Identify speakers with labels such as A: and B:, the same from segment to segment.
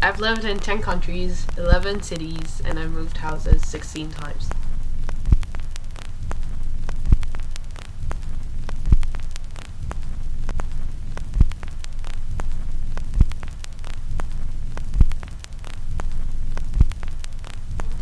A: I've lived in 10 countries, 11 cities, and I've moved houses 16 times.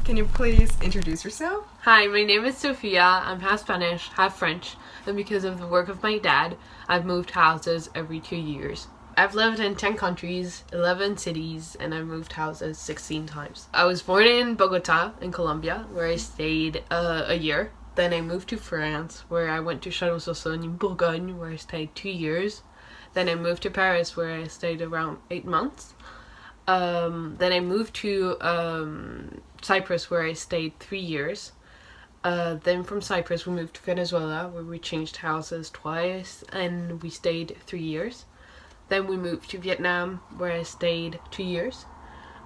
B: Can you please introduce yourself?
A: Hi, my name is Sofia. I'm half Spanish, half French, and because of the work of my dad, I've moved houses every 2 years. I've lived in 10 countries, 11 cities, and I've moved houses 16 times. I was born in Bogota, in Colombia, where I stayed a year. Then I moved to France, where I went to CIROS in Bourgogne, where I stayed 2 years. Then I moved to Paris, where I stayed around 8 months. Then I moved to Cyprus, where I stayed 3 years. Then from Cyprus we moved to Venezuela, where we changed houses twice and we stayed 3 years. Then we moved to Vietnam, where I stayed 2 years.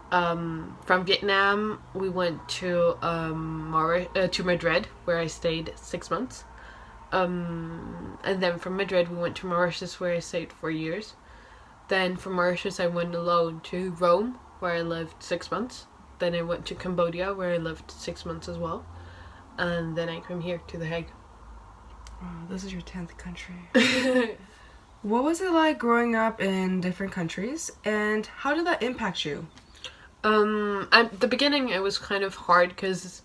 A: From Vietnam we went to Madrid, where I stayed 6 months. And then from Madrid we went to Mauritius, where I stayed 4 years. Then from Mauritius I went alone to Rome, where I lived 6 months. Then I went to Cambodia, where I lived 6 months as well. And then I came here to The Hague.
B: Oh, this is your 10th country. What was it like growing up in different countries, and how did that impact you?
A: At the beginning it was kind of hard because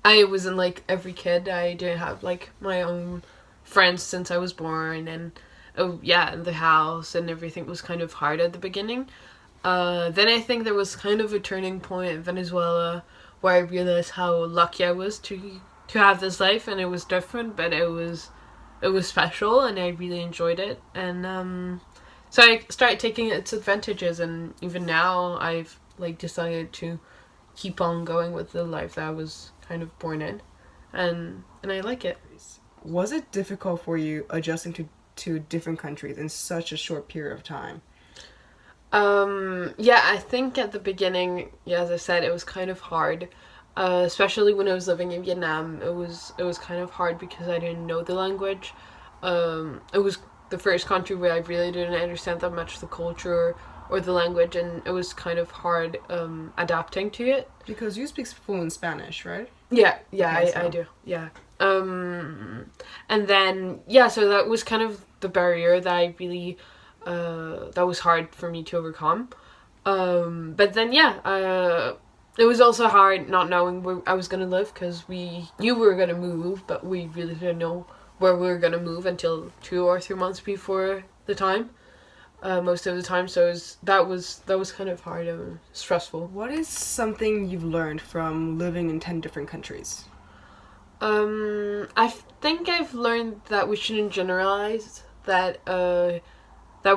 A: I wasn't like every kid. I didn't have like my own friends since I was born, and the house and everything was kind of hard at the beginning. Then I think there was kind of a turning point in Venezuela where I realized how lucky I was to have this life, and it was different, but it was special, and I really enjoyed it. And so I started taking its advantages, and even now I've like decided to keep on going with the life that I was kind of born in, and I like it.
B: Was it difficult for you adjusting to different countries in such a short period of time?
A: Yeah, I think at the beginning, yeah, as I said, it was kind of hard, especially when I was living in Vietnam. It was kind of hard because I didn't know the language. It was the first country where I really didn't understand that much the culture or the language, and it was kind of hard adapting to it.
B: Because you speak fluent Spanish, right?
A: Yeah,
B: Okay,
A: I do, yeah. And then, yeah, so that was kind of the barrier that I really... that was hard for me to overcome. But then it was also hard not knowing where I was going to live, because we knew we were going to move, but we really didn't know where we were going to move until 2 or 3 months before the time, most of the time. So that was kind of hard and stressful.
B: What is something you've learned from living in 10 different countries?
A: I think I've learned that we shouldn't generalize, that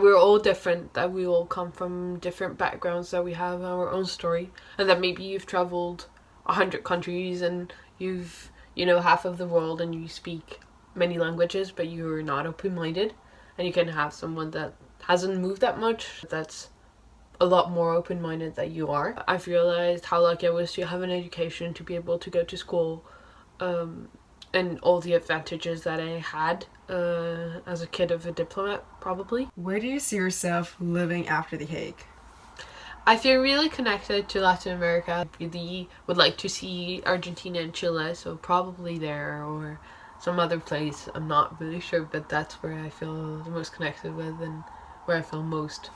A: we're all different, that we all come from different backgrounds, that we have our own story, and that maybe you've traveled 100 countries and you've, half of the world, and you speak many languages, but you're not open-minded, and you can have someone that hasn't moved that much, that's a lot more open-minded than you are. I've realized how lucky I was to have an education, to be able to go to school, and all the advantages that I had as a kid of a diplomat, probably.
B: Where do you see yourself living after The Hague?
A: I feel really connected to Latin America. I really would like to see Argentina and Chile, so probably there or some other place. I'm not really sure, but that's where I feel the most connected with and where I feel most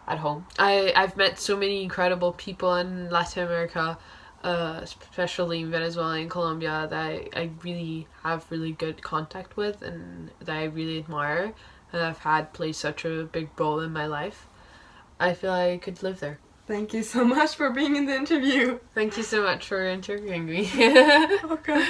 A: at home. I've met so many incredible people in Latin America, especially in Venezuela and Colombia, that I really have really good contact with and that I really admire, and I've had played such a big role in my life. I feel I could live there.
B: Thank you so much for being in the interview.
A: Thank you so much for interviewing me.
B: Okay.